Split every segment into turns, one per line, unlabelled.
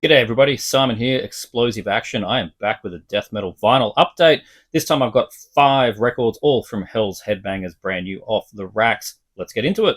G'day everybody, Simon here, Explosive Action. I am back with a death metal vinyl update. This time I've got 5 records, all from Hells Headbangers, brand new off the racks. Let's get into it.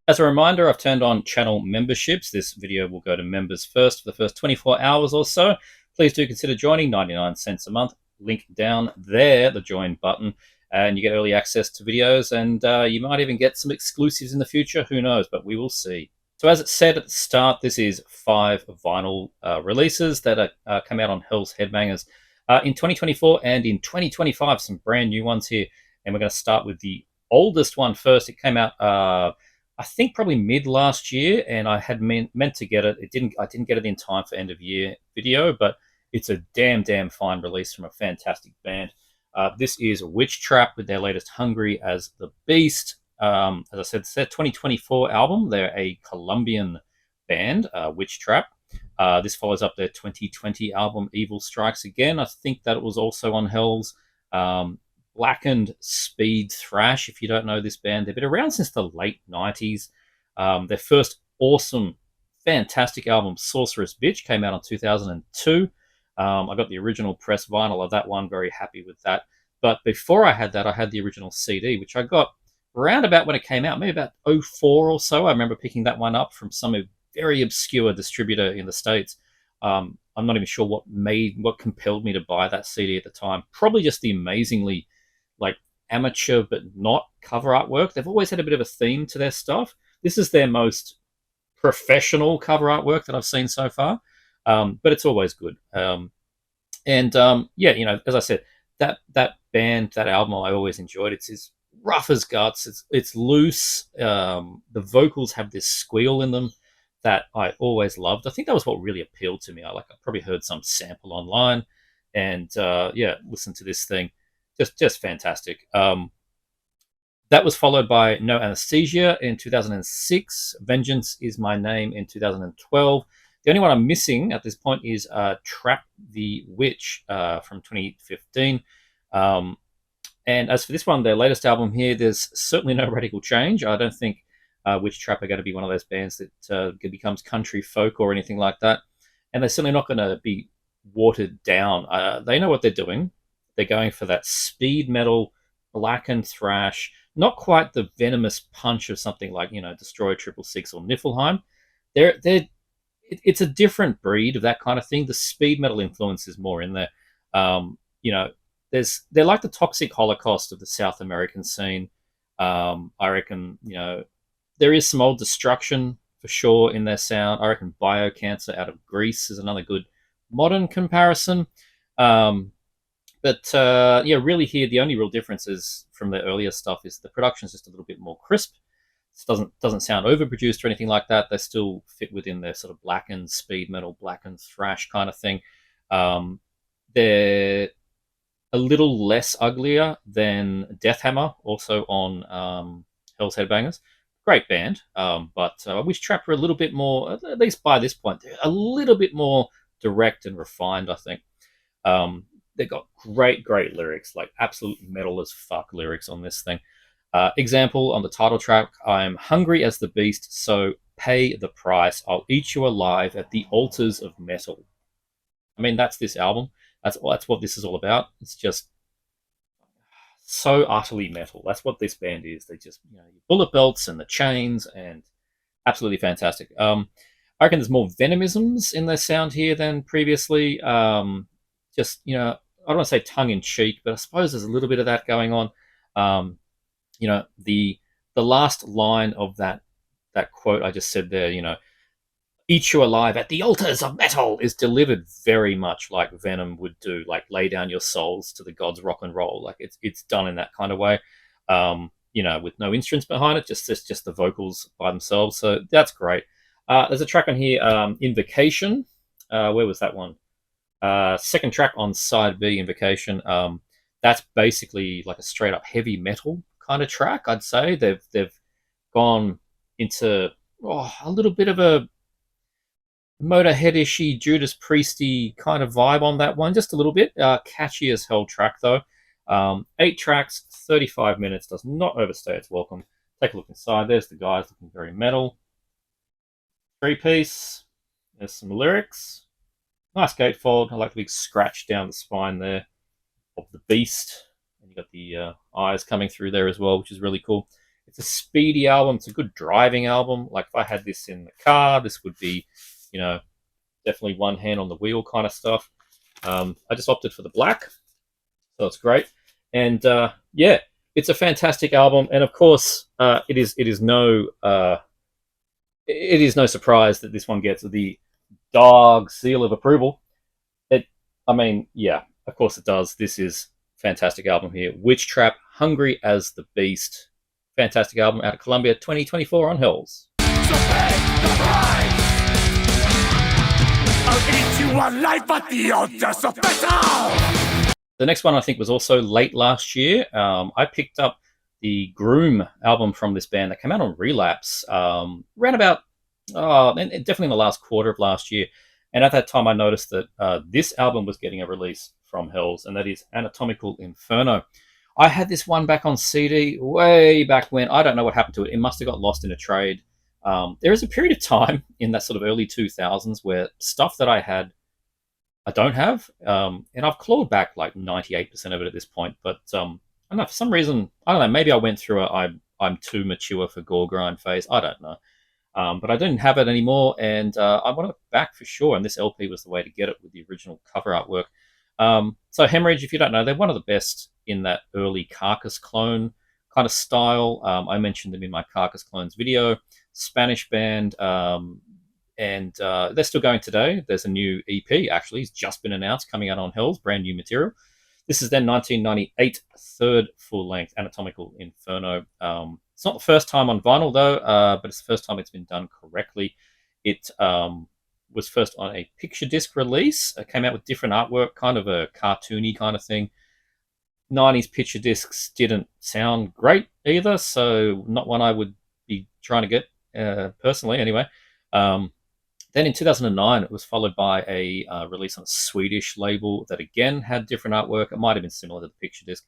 As a reminder, I've turned on channel memberships. This video will go to members first for the first 24 hours or so. Please do consider joining, 99 cents a month. Link down there, the join button, and you get early access to videos, and you might even get some exclusives in the future. Who knows, but we will see. So as it said at the start, this is 5 vinyl releases that come out on Hells Headbangers in 2024 and in 2025, some brand new ones here. And we're going to start with the oldest one first. It came out I think probably mid last year, and I had meant to get it. I didn't get it in time for end of year video, but it's a damn fine release from a fantastic band. This is Witchtrap with their latest Hungry as the Beast. As I said, it's their 2024 album. They're a Colombian band, Witchtrap. This follows up their 2020 album Evil Strikes Again. I think that it was also on Hells. Blackened speed thrash. If you don't know this band, they've been around since the late 90s. Their first awesome, fantastic album, Sorceress Bitch, came out in 2002. I got the original press vinyl of that one, very happy with that. But before I had that, I had the original CD, which I got around about when it came out, maybe about '04 or so. I remember picking that one up from some very obscure distributor in the States. I'm not even sure what compelled me to buy that CD at the time. Probably just the amazingly amateur but not cover artwork. They've always had a bit of a theme to their stuff. This is their most professional cover artwork that I've seen so far, but it's always good. Yeah, as I said, that band, that album, I always enjoyed. It's rough as guts. It's loose. The vocals have this squeal in them that I always loved. I think that was what really appealed to me. I probably heard some sample online, and listened to this thing. Just fantastic. That was followed by No Anesthesia in 2006. Vengeance is My Name in 2012. The only one I'm missing at this point is Trap the Witch from 2015. And as for this one, their latest album here, there's certainly no radical change. I don't think Witchtrap are going to be one of those bands that becomes country folk or anything like that. And they're certainly not going to be watered down. They know what they're doing. They're going for that speed metal, blackened thrash, not quite the venomous punch of something like Destroy 666 or Niflheim. It's a different breed of that kind of thing. The speed metal influence is more in there. They're like the Toxic Holocaust of the South American scene. I reckon there is some old Destruction for sure in their sound. I reckon Biocancer out of Greece is another good modern comparison. Really here, the only real difference is from the earlier stuff is the production is just a little bit more crisp. It doesn't sound overproduced or anything like that. They still fit within their sort of blackened speed metal, blackened thrash kind of thing. They're a little less uglier than Death Hammer, also on Hell's Headbangers. Great band, but I wish Trap were a little bit more, at least by this point, they're a little bit more direct and refined, I think. They've got great lyrics, like absolute metal as fuck lyrics on this thing. Example on the title track, I'm hungry as the beast, so pay the price. I'll eat you alive at the altars of metal. I mean, that's this album. That's what this is all about. It's just so utterly metal. That's what this band is. They just, bullet belts and the chains, and absolutely fantastic. I reckon there's more venomisms in their sound here than previously. I don't want to say tongue in cheek, but I suppose there's a little bit of that going on. The last line of that quote I just said there, eat you alive at the altars of metal, is delivered very much like Venom would do, like lay down your souls to the gods rock and roll. Like it's done in that kind of way. With no instruments behind it, just the vocals by themselves. So that's great. There's a track on here, Invocation. Where was that one? Second track on side B, Invocation. That's basically like a straight up heavy metal kind of track. I'd say they've gone into a little bit of a Motorhead-ishy, Judas Priesty kind of vibe on that one, just a little bit. Catchy as hell track though. 8 tracks, 35 minutes, does not overstay its welcome. Take a look inside. There's the guys looking very metal. 3-piece. There's some lyrics. Nice gatefold. I like the big scratch down the spine there of the beast. And you got the eyes coming through there as well, which is really cool. It's a speedy album. It's a good driving album. Like if I had this in the car, this would be, you know, definitely one hand on the wheel kind of stuff. I just opted for the black, so it's great. And yeah, it's a fantastic album. And of course, it is no surprise that this one gets the dog seal of approval. I mean, yeah, of course it does. This is a fantastic album here. Witchtrap, Hungry as the Beast. Fantastic album out of Columbia, 2024 on Hells. So pay the price. I'll eat you alive at the altars of metal. The next one I think was also late last year. I picked up the Groom album from this band that came out on Relapse around about, definitely in the last quarter of last year. And at that time, I noticed that this album was getting a release from Hells, and that is Anatomical Inferno. I had this one back on CD way back when. I don't know what happened to it. It must have got lost in a trade. There is a period of time in that sort of early 2000s where stuff that I had, I don't have. And I've clawed back like 98% of it at this point. But I don't know, for some reason, I don't know, maybe I went through I'm too mature for gore grind phase. I don't know. But I didn't have it anymore, and I want it back for sure. And this LP was the way to get it with the original cover artwork. So Haemorrhage, if you don't know, they're one of the best in that early Carcass clone kind of style. I mentioned them in my Carcass clones video. Spanish band, and they're still going today. There's a new EP, actually. It's just been announced, coming out on Hells, brand new material. This is their 1998 third full-length Anatomical Inferno. It's not the first time on vinyl, though, but it's the first time it's been done correctly. It was first on a picture disc release. It came out with different artwork, kind of a cartoony kind of thing. 90s picture discs didn't sound great either, so not one I would be trying to get personally anyway. Then in 2009, it was followed by a release on a Swedish label that again had different artwork. It might have been similar to the picture disc.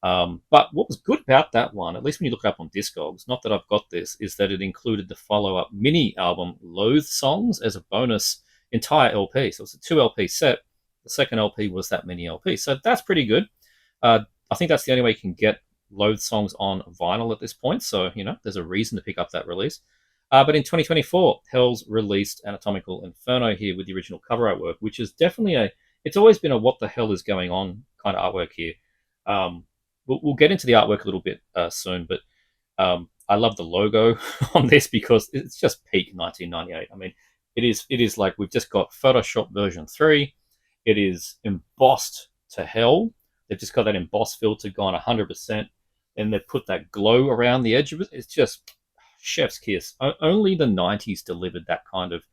But what was good about that one, at least when you look it up on Discogs, not that I've got this, is that it included the follow-up mini album Loathe Songs as a bonus entire LP. So it's a 2 LP set. The second LP was that mini LP. So that's pretty good. I think that's the only way you can get Loathe Songs on vinyl at this point. So, you know, there's a reason to pick up that release. But in 2024, Hells released Anatomical Inferno here with the original cover artwork, which is definitely it's always been a what the hell is going on kind of artwork here. We'll get into the artwork a little bit soon, but I love the logo on this because it's just peak 1998. I mean, it is like we've just got Photoshop version 3. It is embossed to hell. They've just got that emboss filter gone 100%, and they've put that glow around the edge of it. It's just chef's kiss. Only the 90s delivered that kind of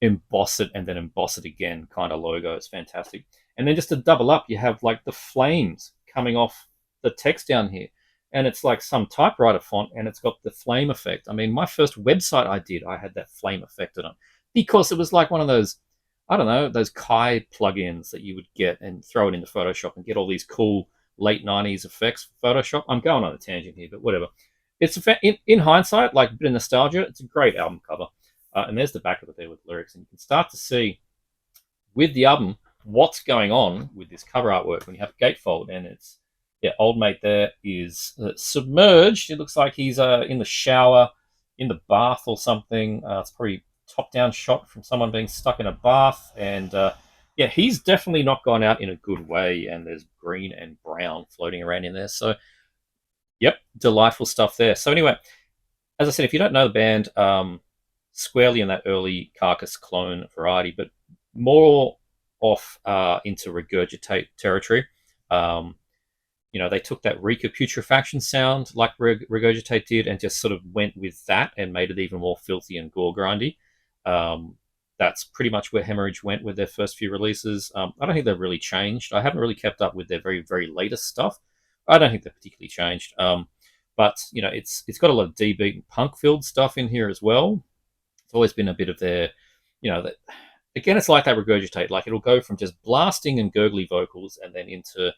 emboss it and then emboss it again kind of logo. It's fantastic. And then just to double up, you have like the flames coming off the text down here, and it's like some typewriter font, and it's got the flame effect. I mean, my first website I had that flame effect on it because it was like one of those, I don't know, those Kai plugins that you would get and throw it into Photoshop and get all these cool late 90s effects for Photoshop. I'm going on a tangent here, but whatever. It's in hindsight, like a bit of nostalgia, it's a great album cover. And there's the back of it there with lyrics, and you can start to see with the album what's going on with this cover artwork when you have a gatefold, and it's, yeah, old mate there is submerged. It looks like he's in the shower, in the bath or something. It's probably top-down shot from someone being stuck in a bath, and yeah, he's definitely not gone out in a good way, and there's green and brown floating around in there. So, yep, delightful stuff there. So anyway, as I said, if you don't know the band, squarely in that early Carcass clone variety, but more off into Regurgitate territory. You know, they took that Rika putrefaction sound like Regurgitate did and just sort of went with that and made it even more filthy and gore grindy. That's pretty much where Haemorrhage went with their first few releases. I don't think they've really changed. I haven't really kept up with their very, very latest stuff. I don't think they've particularly changed. But, you know, it's got a lot of D-beat and punk-filled stuff in here as well. It's always been a bit of their, you know, that, again, it's like that Regurgitate. Like, it'll go from just blasting and gurgly vocals and then into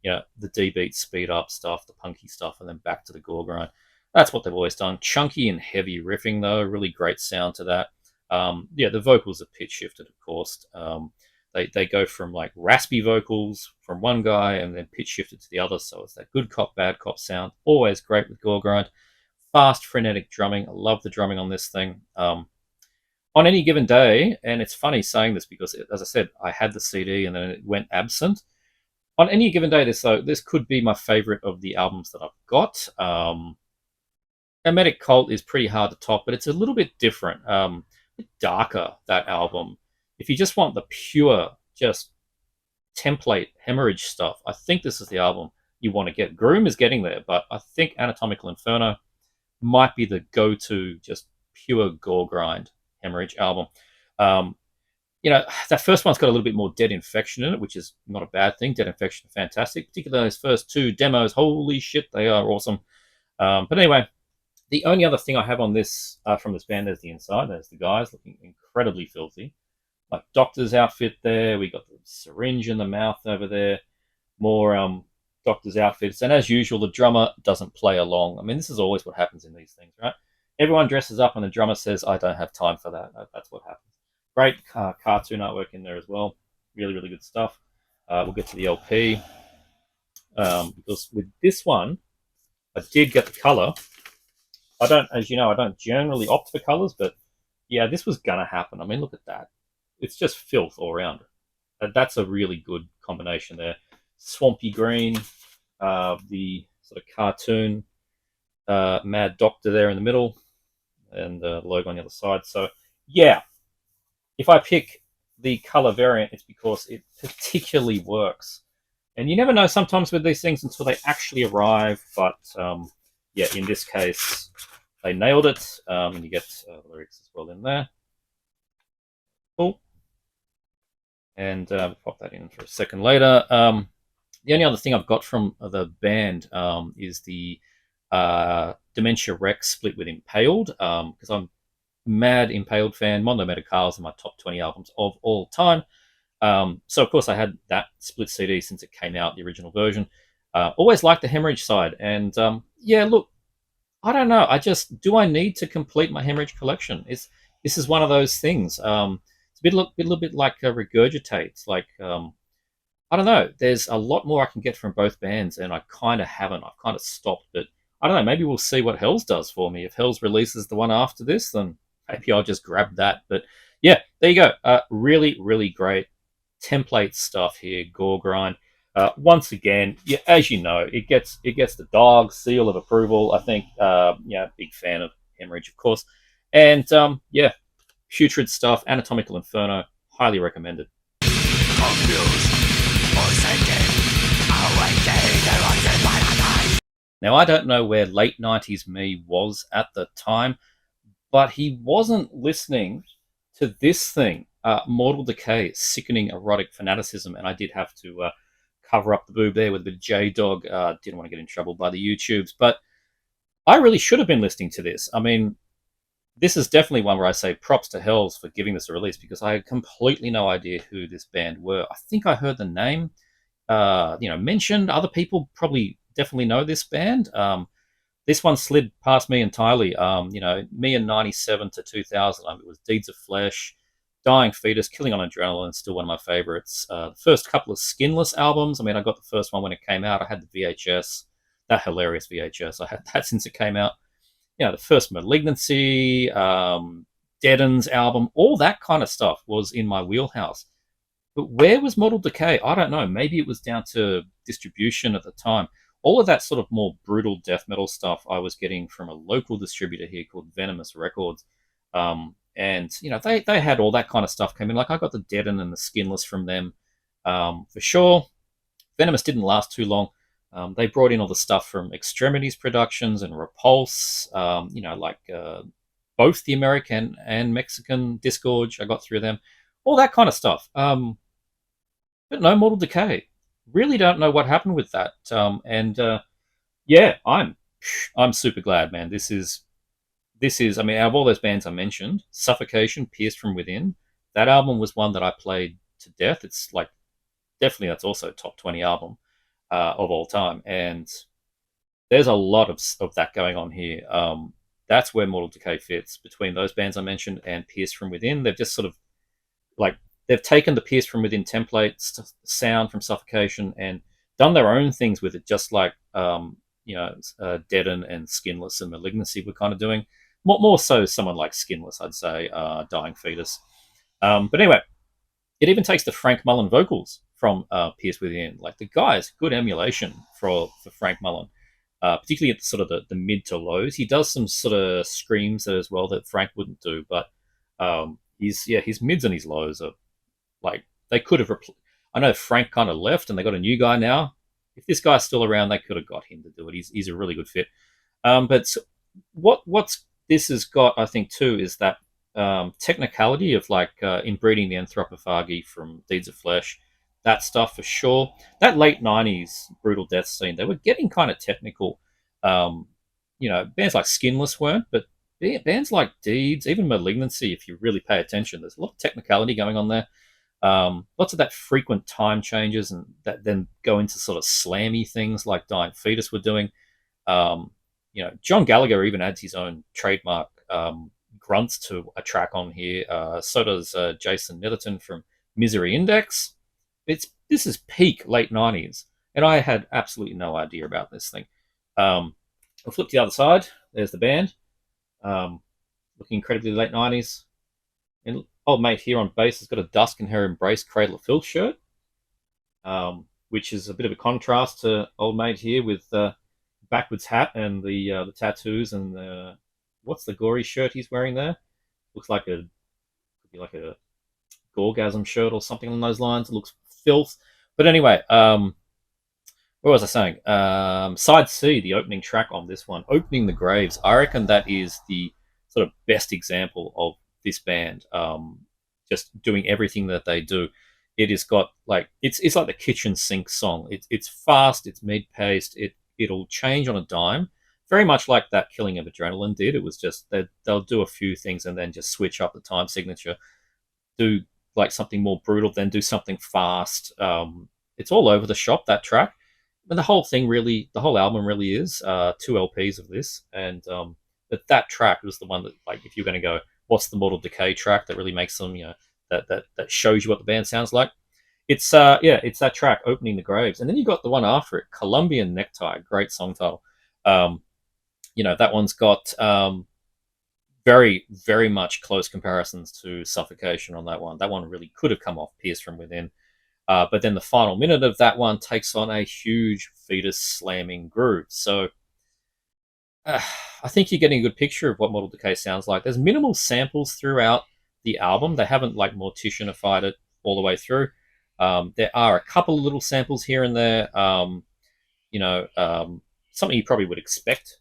the D beat speed up stuff, the punky stuff, and then back to the gore grind. That's what they've always done. Chunky and heavy riffing though, really great sound to that. The vocals are pitch shifted, of course. They go from like raspy vocals from one guy and then pitch shifted to the other, so it's that good cop, bad cop sound. Always great with gore grind. Fast, frenetic drumming. I love the drumming on this thing. On any given day, and it's funny saying this because, as I said, I had the CD and then it went absent. On any given day, this could be my favorite of the albums that I've got. Hermetic Cult is pretty hard to top, but it's a little bit different, a bit darker, that album. If you just want the pure, just template Haemorrhage stuff, I think this is the album you want to get. Groom is getting there, but I think Anatomical Inferno might be the go-to, just pure gore grind Haemorrhage album. That first one's got a little bit more Dead Infection in it, which is not a bad thing. Dead Infection, fantastic. Particularly those first two demos, holy shit, they are awesome. But anyway, the only other thing I have on this from this band is the inside. There's the guys looking incredibly filthy. Like Doctor's outfit there. We got the syringe in the mouth over there. More Doctor's outfits. And as usual, the drummer doesn't play along. I mean, this is always what happens in these things, right? Everyone dresses up and the drummer says, I don't have time for that. That's what happens. Great cartoon artwork in there as well. Really, really good stuff. We'll get to the LP. Because with this one, I did get the color. As you know, I don't generally opt for colors, but yeah, this was going to happen. I mean, look at that. It's just filth all around. That's a really good combination there. Swampy green, the sort of cartoon Mad Doctor there in the middle, and the logo on the other side. So, yeah, if I pick the color variant, it's because it particularly works. And you never know sometimes with these things until they actually arrive. But, in this case, they nailed it. And you get the lyrics as well in there. Cool. And pop that in for a second later. The only other thing I've got from the band is the Dementia Rex split with Impaled, because I'm mad Impaled fan. Mondo Metacars are my top 20 albums of all time. So, of course, I had that split CD since it came out, the original version. Always liked the Haemorrhage side. And, look, I don't know. Do I need to complete my Haemorrhage collection? This is one of those things. It's a little bit like Regurgitate. It's like, I don't know. There's a lot more I can get from both bands, and I kind of haven't. I've kind of stopped, but I don't know. Maybe we'll see what Hells does for me. If Hells releases the one after this, then maybe I'll just grab that. But yeah, there you go. Really, really great template stuff here. Gore grind. Once again, as you know, it gets the dog seal of approval. I think, big fan of Haemorrhage, of course, and putrid stuff. Anatomical Inferno, highly recommended. Now, I don't know where late 90s me was at the time, but he wasn't listening to this thing, Mortal Decay, Sickening Erotic Fanaticism, and I did have to cover up the boob there with a bit of J-Dog. Didn't want to get in trouble by the YouTubes, but I really should have been listening to this. I mean, this is definitely one where I say props to Hells for giving this a release, because I had completely no idea who this band were. I think I heard the name, mentioned. Other people probably definitely know this band. This one slid past me entirely. Me in 97 to 2000, it was Deeds of Flesh, Dying Fetus, Killing on Adrenaline, still one of my favorites. The first couple of Skinless albums, I mean, I got the first one when it came out. I had the VHS, that hilarious VHS. I had that since it came out. The first Malignancy, Deaden's album, all that kind of stuff was in my wheelhouse. But where was Mortal Decay? I don't know. Maybe it was down to distribution at the time. All of that sort of more brutal death metal stuff I was getting from a local distributor here called Venomous Records. They had all that kind of stuff coming. Like I got the Deaden and the Skinless from them for sure. Venomous didn't last too long. They brought in all the stuff from Extremities Productions and Repulse, both the American and Mexican Disgorge. I got through them. All that kind of stuff. But no Mortal Decay. Really don't know what happened with that. I'm super glad, man. This is, I mean, out of all those bands I mentioned, Suffocation, Pierced from Within, that album was one that I played to death. It's like, definitely that's also a top 20 album. of all time, and there's a lot of that going on here. That's where Mortal Decay fits between those bands I mentioned and Pierce from Within. They've just sort of like they've taken the Pierce from Within templates, sound from Suffocation, and done their own things with it, just like Deaden and Skinless and Malignancy were kind of doing. More so, someone like Skinless, I'd say, Dying Fetus. But anyway, it even takes the Frank Mullen vocals from Pierce Within. Like the guy's good emulation for Frank Mullen, particularly at sort of the mid to lows. He does some sort of screams as well that Frank wouldn't do, but his mids and his lows are like they could have. I know Frank kind of left, and they got a new guy now. If this guy's still around, they could have got him to do it. He's a really good fit. But what's this has got, I think, too, is that technicality of like inbreeding the anthropophagi from Deeds of Flesh, that stuff for sure. That late '90s brutal death scene, they were getting kind of technical. Bands like Skinless weren't, but bands like Deeds, even Malignancy, if you really pay attention, there's a lot of technicality going on there. Lots of that frequent time changes, and that then go into sort of slammy things like Dying Fetus were doing. John Gallagher even adds his own trademark grunts to a track on here. So does Jason Netherton from Misery Index. This is peak late '90s, and I had absolutely no idea about this thing. I'll flip to the other side. There's the band, looking incredibly late '90s. And old mate here on bass has got a Dusk and Her Embrace Cradle of Filth shirt, which is a bit of a contrast to old mate here with backwards hat and the tattoos and what's the gory shirt he's wearing there? Looks like could be like a Gorgasm shirt or something along those lines. It looks filth. But anyway, what was I saying? Side C, the opening track on this one, Opening the Graves. I reckon that is the sort of best example of this band just doing everything that they do. It has got like it's like the kitchen sink song. It's fast, it's mid-paced, it'll change on a dime, very much like that Killing of Adrenaline did. It was just they'll do a few things and then just switch up the time signature, do like something more brutal, then do something fast. It's all over the shop, that track. And the whole album really is 2 LPs of this, and but that track was the one that, like, if you're going to go, what's the Mortal Decay track that really makes them, that shows you what the band sounds like? It's it's that track, Opening the Graves, and then you got the one after it, Colombian Necktie, great song title. That one's got very, very much close comparisons to Suffocation on that one. That one really could have come off Pierce from Within. But then the final minute of that one takes on a huge fetus slamming groove. So I think you're getting a good picture of what Mortal Decay sounds like. There's minimal samples throughout the album. They haven't like morticianified it all the way through. There are a couple of little samples here and there. Something you probably would expect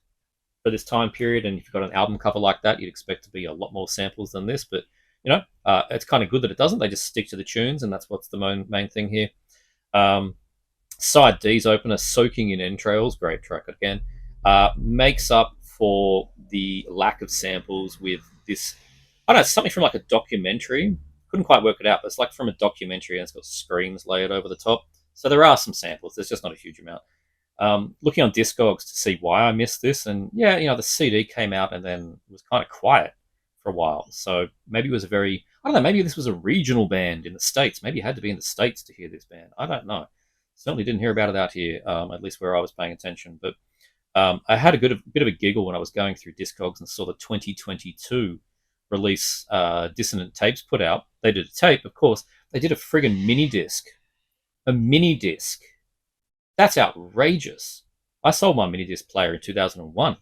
for this time period. And if you've got an album cover like that, you'd expect to be a lot more samples than this. But it's kind of good that it doesn't. They just stick to the tunes, and that's what's the main thing here. Side D's opener, Soaking in Entrails, great track again, makes up for the lack of samples with this. I don't know, something from like a documentary. Couldn't quite work it out, but it's like from a documentary, and it's got screams layered over the top. So there are some samples. There's just not a huge amount. Looking on Discogs to see why I missed this, and the CD came out and then it was kind of quiet for a while. So maybe it was I don't know, maybe this was a regional band in the States. Maybe you had to be in the States to hear this band. I don't know. Certainly didn't hear about it out here, at least where I was paying attention. But I had a bit of a giggle when I was going through Discogs and saw the 2022 release Dissonant Tapes put out. They did a tape, of course. They did a friggin' mini disc. A mini disc. That's outrageous. I sold my mini disc player in 2001.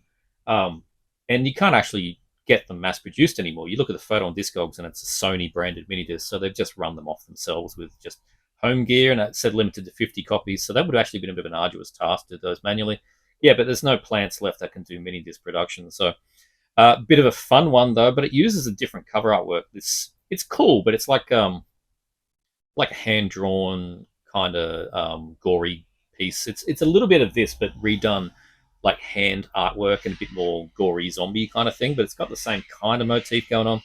And you can't actually get them mass produced anymore. You look at the photo on Discogs and it's a Sony branded mini disc, so they've just run them off themselves with just home gear, and it said limited to 50 copies. So that would have actually been a bit of an arduous task to do those manually. Yeah, but there's no plants left that can do mini disc production. So a bit of a fun one though, but it uses a different cover artwork. It's cool, but it's like a hand drawn kind of gory piece. It's a little bit of this, but redone like hand artwork and a bit more gory zombie kind of thing. But it's got the same kind of motif going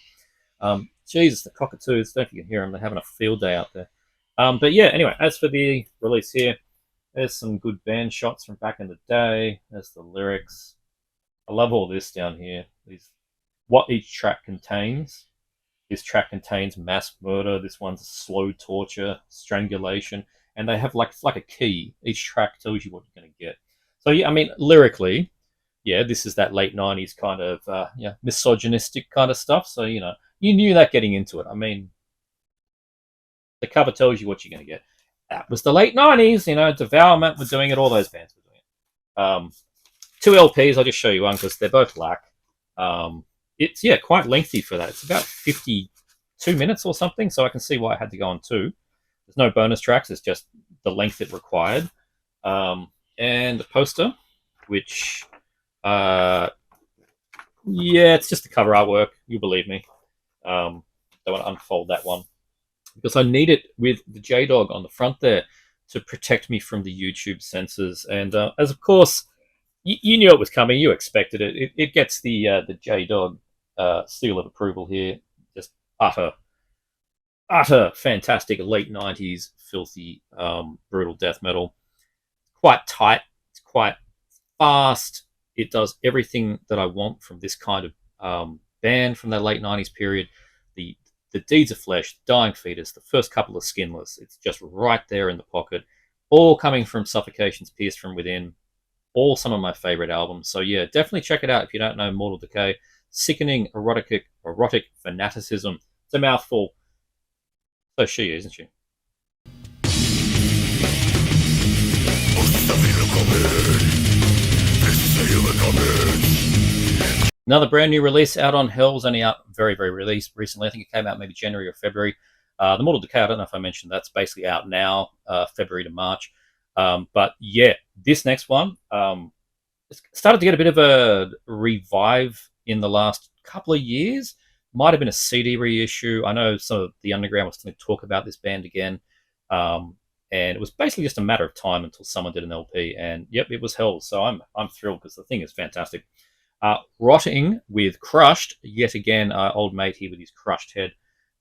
on. Jesus, the cockatoos! Don't know if you can hear them. They're having a field day out there. But yeah, anyway, as for the release here, There's some good band shots from back in the day. There's the lyrics. I love all this down here. These, what each track contains. This track contains mass murder. This one's slow torture, strangulation, and they have like it's like a key. Each track tells you what you're going to get. So yeah, I mean lyrically, yeah, this is that late '90s kind of yeah misogynistic kind of stuff. So you knew that getting into it. I mean, the cover tells you what you're going to get. That was the late '90s. Devourment were doing it. All those bands were doing it. Two LPs. I'll just show you one because they're both black. It's quite lengthy for that. It's about 52 minutes or something, so I can see why I had to go on two. There's no bonus tracks. It's just the length it required. And the poster, which it's just the cover artwork. You believe me. Don't want to unfold that one because I need it with the J-Dog on the front there to protect me from the YouTube censors. And as of course, you knew it was coming. You expected it. It gets the J-Dog seal of approval here. Just utter fantastic late '90s filthy brutal death metal. Quite tight. It's quite fast. It does everything that I want from this kind of band from that late '90s period. The Deeds of Flesh, Dying Fetus, the first couple of Skinless. It's just right there in the pocket. All coming from Suffocation's Pierced from Within. All some of my favorite albums. So yeah, definitely check it out if you don't know Mortal Decay. Sickening erotic fanaticism. It's a mouthful. So she, isn't she? Another brand new release out on Hells, only out very, very released recently. I think it came out maybe January or February. The Mortal Decay, I don't know if I mentioned, that's basically out now, February to March. But yeah, this next one it's started to get a bit of a revive in the last couple of years. Might have been a CD reissue. I know some of the underground was going to talk about this band again. And it was basically just a matter of time until someone did an LP. And yep, it was Hells. So I'm thrilled because the thing is fantastic. Rotting with Crushed. Yet again, old mate here with his crushed head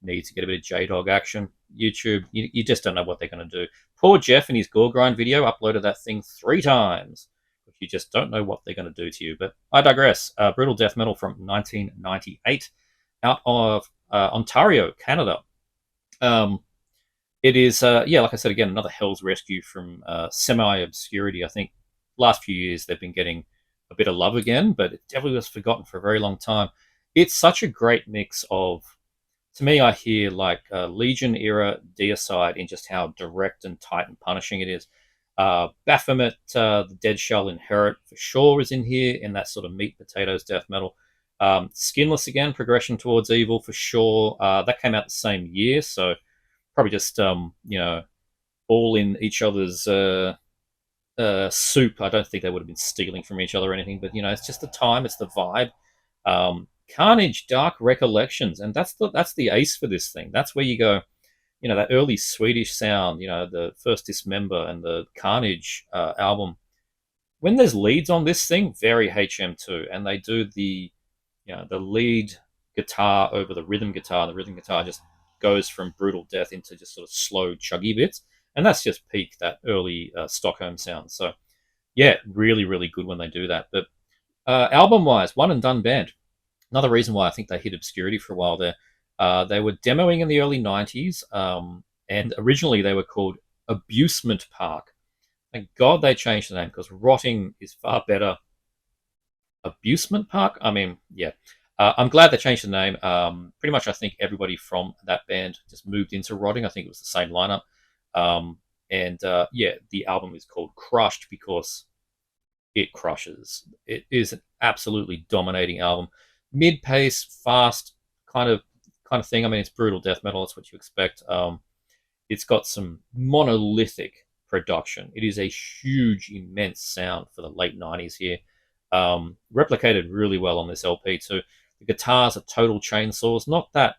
needs to get a bit of J-Dog action. YouTube, you just don't know what they're going to do. Poor Jeff in his Gore Grind video uploaded that thing 3 times. You just don't know what they're going to do to you. But I digress. Brutal death metal from 1998 out of Ontario, Canada. It is, like I said, again, another Hell's Rescue from semi-obscurity. I think last few years they've been getting a bit of love again, but it definitely was forgotten for a very long time. It's such a great mix of, to me, I hear like Legion era Deicide in just how direct and tight and punishing it is. Baphomet, the Dead Shall Inherit for sure is in here in that sort of meat potatoes death metal. Skinless again, Progression Towards Evil for sure. That came out the same year, so probably just all in each other's soup. I don't think they would have been stealing from each other or anything, but it's just the time, it's the vibe. Carnage, Dark Recollections, and that's the ace for this thing. That's where you go. That early Swedish sound, the first Dismember and the Carnage album. When there's leads on this thing, very HM2, and they do the lead guitar over the rhythm guitar. The rhythm guitar just goes from brutal death into just sort of slow, chuggy bits, and that's just peak that early Stockholm sound. So, yeah, really, really good when they do that. But album-wise, one and done band. Another reason why I think they hit obscurity for a while there. They were demoing in the early 90s, and originally they were called Abusement Park. Thank God they changed the name because Rotting is far better. Abusement Park? I mean, yeah. I'm glad they changed the name. Pretty much I think everybody from that band just moved into Rotting. I think it was the same lineup. The album is called Crushed because it crushes. It is an absolutely dominating album. Mid-pace, fast, kind of thing. I mean, it's brutal death metal. That's what you expect. It's got some monolithic production. It is a huge, immense sound for the late 90s here. Replicated really well on this LP too. The guitars are total chainsaws. Not that,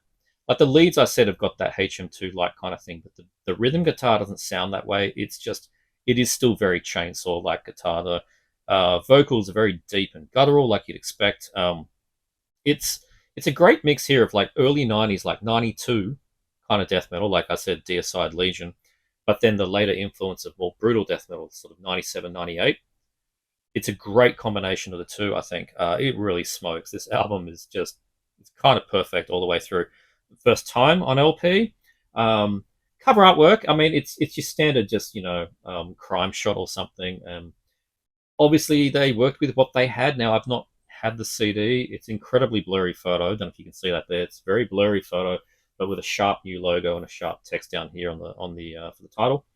like the leads I said have got that HM2 like kind of thing, but the rhythm guitar doesn't sound that way. It is still very chainsaw like guitar. The vocals are very deep and guttural like you'd expect. It's a great mix here of like early 90s, like 92 kind of death metal, like I said, Deicide Legion, but then the later influence of more brutal death metal, sort of 97, 98. It's a great combination of the two, I think. It really smokes. This album is just, it's kind of perfect all the way through. First time on LP. Cover artwork, I mean, it's your standard, just, crime shot or something. Obviously, they worked with what they had. Now, I've not had the CD. It's incredibly blurry photo. I don't know if you can see that there. It's very blurry photo, but with a sharp new logo and a sharp text down here on the for the title.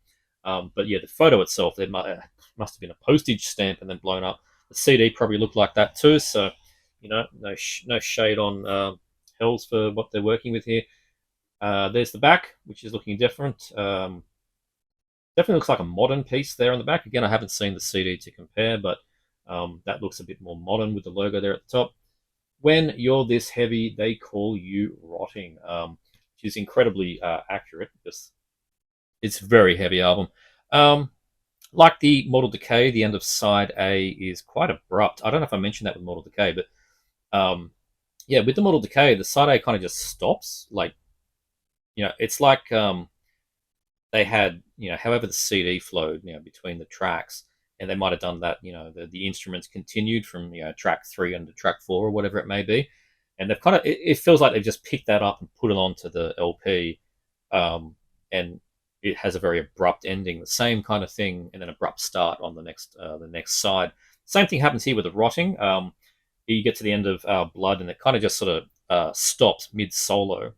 But yeah, the photo itself, there must have been a postage stamp and then blown up. The CD probably looked like that too. So, no shade on Hells for what they're working with here. There's the back, which is looking different. Definitely looks like a modern piece there on the back. Again, I haven't seen the CD to compare, but that looks a bit more modern with the logo there at the top. When you're this heavy, they call you rotting, which is incredibly accurate because it's a very heavy album. Like the Mortal Decay, the end of side A is quite abrupt. I don't know if I mentioned that with Mortal Decay, but yeah, with the Mortal Decay, the side A kind of just stops. Like, it's like they had, however the CD flowed, between the tracks, and they might have done that, the instruments continued from, track 3 into track 4 or whatever it may be. And they've kind of, it feels like they've just picked that up and put it onto the LP. And it has a very abrupt ending, the same kind of thing, and then abrupt start on the next side. Same thing happens here with the rotting. You get to the end of Blood, and it kind of just sort of stops mid solo,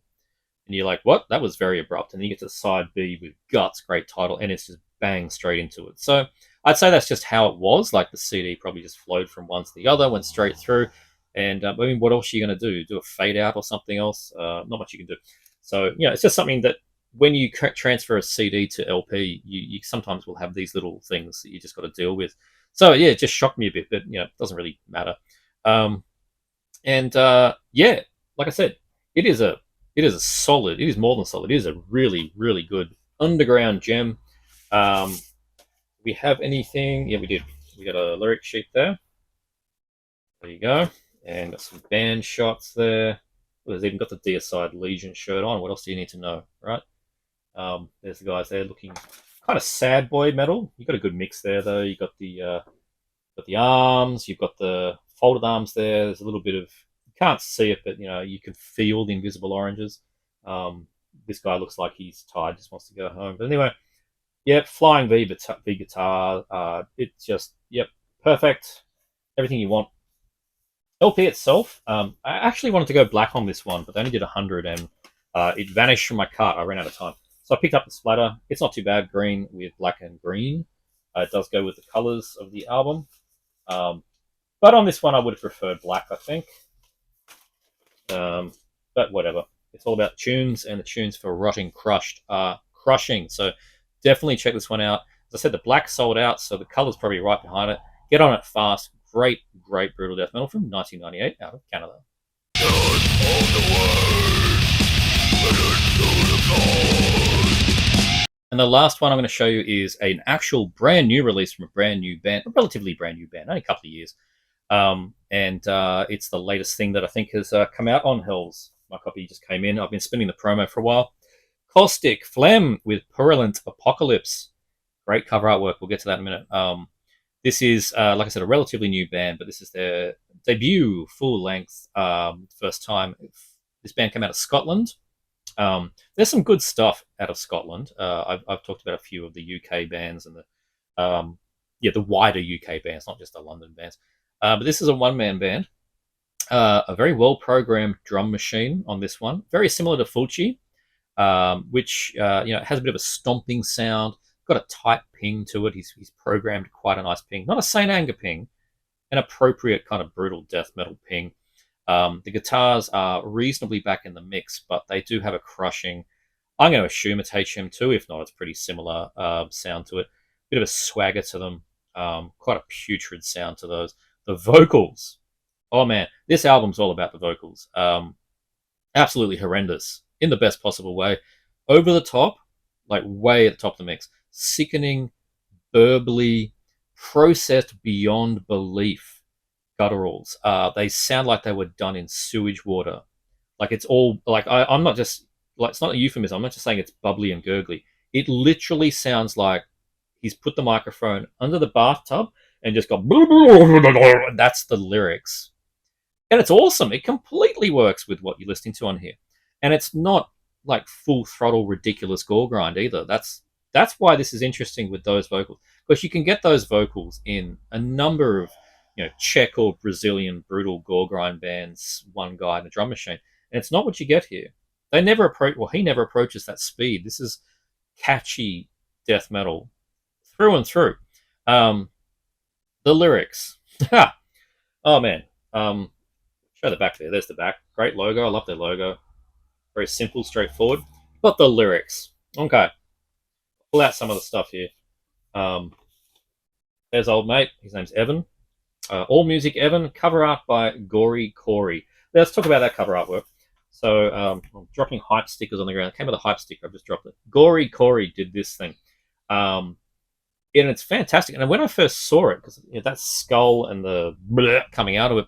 and you're like, "What? That was very abrupt." And then you get to the side B with Guts, great title, and it's just bang straight into it. So I'd say that's just how it was. Like the CD probably just flowed from one to the other, went straight through. And I mean, what else are you going to do? Do a fade out or something else? Not much you can do. So it's just something that when you transfer a CD to LP, you sometimes will have these little things that you just got to deal with. So yeah, it just shocked me a bit, but it doesn't really matter. Yeah, like I said, it is a solid. It is more than solid. It is a really, really good underground gem. We have anything? Yeah, we did. We got a lyric sheet there. There you go, and got some band shots there. Well, there's even got the Deicide Legion shirt on. What else do you need to know, right? There's the guys there looking kind of sad boy metal. You got a good mix there, though. You got the arms. You've got the folded arms there. There's a little bit of, you can't see it, but you can feel the invisible oranges. This guy looks like he's tired, just wants to go home. But anyway, yeah, flying V guitar. It's just, yep, perfect. Everything you want. LP itself, I actually wanted to go black on this one, but they only did 100, and it vanished from my cart. I ran out of time. So I picked up the splatter. It's not too bad, green with black and green. It does go with the colors of the album. But on this one, I would have preferred black, I think. But whatever. It's all about tunes, and the tunes for Rotting Crushed are crushing. So definitely check this one out. As I said, the black sold out, so the color's probably right behind it. Get on it fast. Great, great brutal death metal from 1998 out of Canada. And the last one I'm going to show you is an actual brand new release from a brand new band, a relatively brand new band, only a couple of years. It's the latest thing that I think has come out on Hells. My copy just came in. I've been spinning the promo for a while. Caustic Phlegm with Purulent Apocalypse. Great cover artwork. We'll get to that in a minute. This is, like I said, a relatively new band, but this is their debut full-length, first time. This band came out of Scotland. There's some good stuff out of Scotland. I've talked about a few of the UK bands and the wider UK bands, not just the London bands. But this is a one-man band. A very well-programmed drum machine on this one. Very similar to Fulci, which has a bit of a stomping sound. Got a tight ping to it. He's programmed quite a nice ping. Not a Saint Anger ping, an appropriate kind of brutal death metal ping. The guitars are reasonably back in the mix, but they do have a crushing, I'm going to assume it's HM2. If not, it's pretty similar sound to it. Bit of a swagger to them. Quite a putrid sound to those. The vocals. Oh, man. This album's all about the vocals. Absolutely horrendous in the best possible way. Over the top, like way at the top of the mix. Sickening, burbly, processed beyond belief gutturals. They sound like they were done in sewage water. Like it's all like I'm not just like, it's not a euphemism. I'm not just saying it's bubbly and gurgly. It literally sounds like he's put the microphone under the bathtub and just got. That's the lyrics, and it's awesome. It completely works with what you're listening to on here, and it's not like full throttle ridiculous gore grind either. That's why this is interesting with those vocals, because you can get those vocals in a number of Czech or Brazilian brutal gore grind bands, one guy and a drum machine, and it's not what you get here. They never approach. Well, he never approaches that speed. This is catchy death metal through and through. The lyrics. Oh man. Show the back there. There's the back. Great logo. I love their logo. Very simple, straightforward. But the lyrics. Okay. Pull out some of the stuff here. There's old mate. His name's Evan. All Music Evan. Cover art by Gory Corey. Let's talk about that cover artwork. So I'm dropping hype stickers on the ground. It came with a hype sticker. I've just dropped it. Gory Corey did this thing. And it's fantastic. And when I first saw it, because that skull and the coming out of it,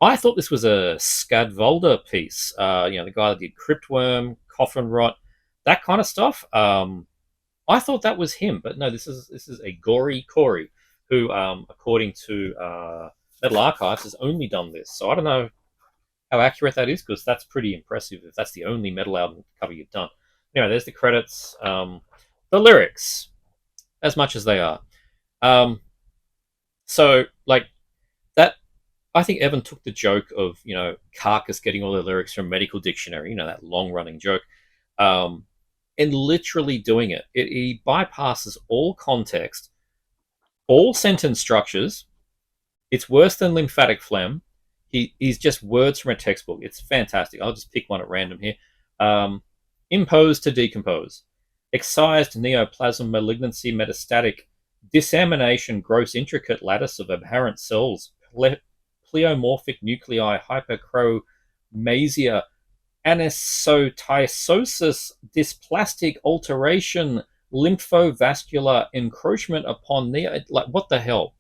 I thought this was a Skadvolder piece. The guy that did Cryptworm, Coffin Rot, that kind of stuff. I thought that was him, but no, this is a Gory Corey who, according to Metal Archives, has only done this. So I don't know how accurate that is, because that's pretty impressive if that's the only metal album cover you've done. Anyway, there's the credits. The lyrics, as much as they are. So, like, that, I think Evan took the joke of, Carcass getting all their lyrics from Medical Dictionary, that long-running joke, and literally doing it. He bypasses all context, all sentence structures. It's worse than lymphatic phlegm. He's just words from a textbook. It's fantastic. I'll just pick one at random here. Impose to decompose. Excised neoplasm malignancy metastatic. Dissemination gross intricate lattice of aberrant cells. Pleomorphic nuclei. Hyperchromasia. Anisotysosis. Dysplastic alteration. Lymphovascular encroachment upon like, what the hell?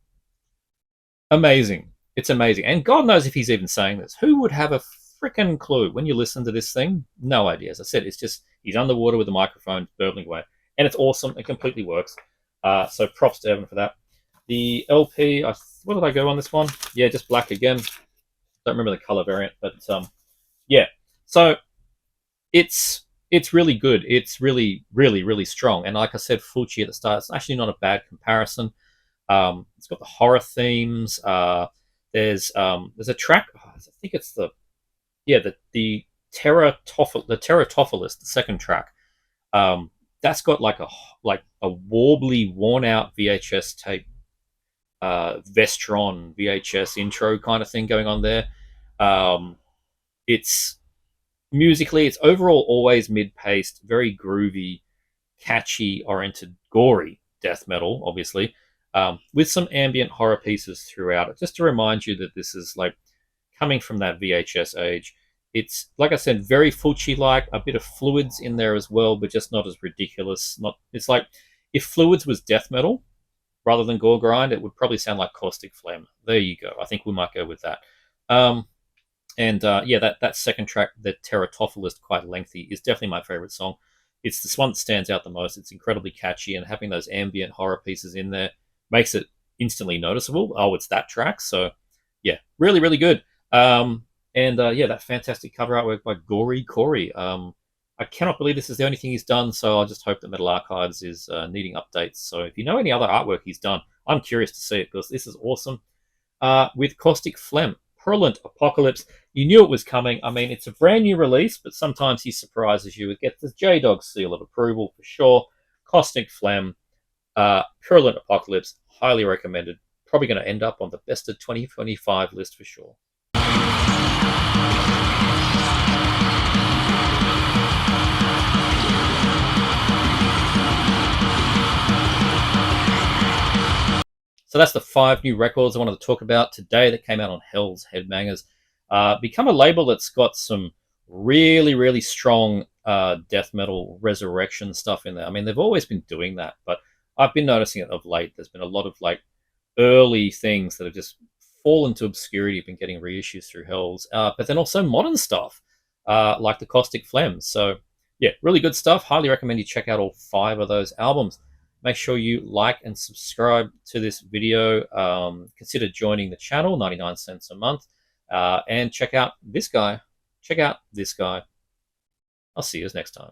Amazing. It's amazing. And God knows if he's even saying this. Who would have a freaking clue when you listen to this thing? No idea. As I said, it's just he's underwater with a microphone burbling away. And it's awesome. It completely works. So props to Evan for that. The LP, what did I go on this one? Yeah, just black again. Don't remember the color variant, but yeah. So it's really good. It's really, really, really strong. And like I said, Fulci at the start, it's actually not a bad comparison. It's got the horror themes. There's a track. I think it's the Terratophilis, the second track. That's got like a warbly, worn out VHS tape, Vestron VHS intro kind of thing going on there. It's musically, it's overall always mid-paced, very groovy, catchy, oriented, gory death metal, obviously. With some ambient horror pieces throughout it, just to remind you that this is like coming from that VHS age. It's, like I said, very Fulci-like, a bit of Fluids in there as well, but just not as ridiculous. It's like if Fluids was death metal rather than gore grind, it would probably sound like Caustic Phlegm. There you go. I think we might go with that. That second track, the Terratophilis, quite lengthy, is definitely my favorite song. It's the one that stands out the most. It's incredibly catchy, and having those ambient horror pieces in there makes it instantly noticeable. Oh, it's that track. So, yeah, really, really good. That fantastic cover artwork by Gory Corey. I cannot believe this is the only thing he's done, so I just hope that Metal Archives is needing updates. So if you know any other artwork he's done, I'm curious to see it, because this is awesome. With Caustic Phlegm, Purulent Apocalypse. You knew it was coming. I mean, it's a brand new release, but sometimes he surprises you. It gets the J-Dog seal of approval for sure. Caustic Phlegm, Purulent Apocalypse, highly recommended. Probably going to end up on the best of 2025 list for sure. So that's the 5 new records I wanted to talk about today that came out on Hells Headbangers. Become a label that's got some really, really strong death metal resurrection stuff in there. I mean, they've always been doing that, but I've been noticing it of late. There's been a lot of like early things that have just fallen to obscurity, been getting reissues through Hells, but then also modern stuff like the Caustic Phlegm. So Yeah, really good stuff. Highly recommend you check out all 5 of those albums. Make sure you like and subscribe to this video. Consider joining the channel, 99 cents a month. And check out this guy. Check out this guy. I'll see you next time.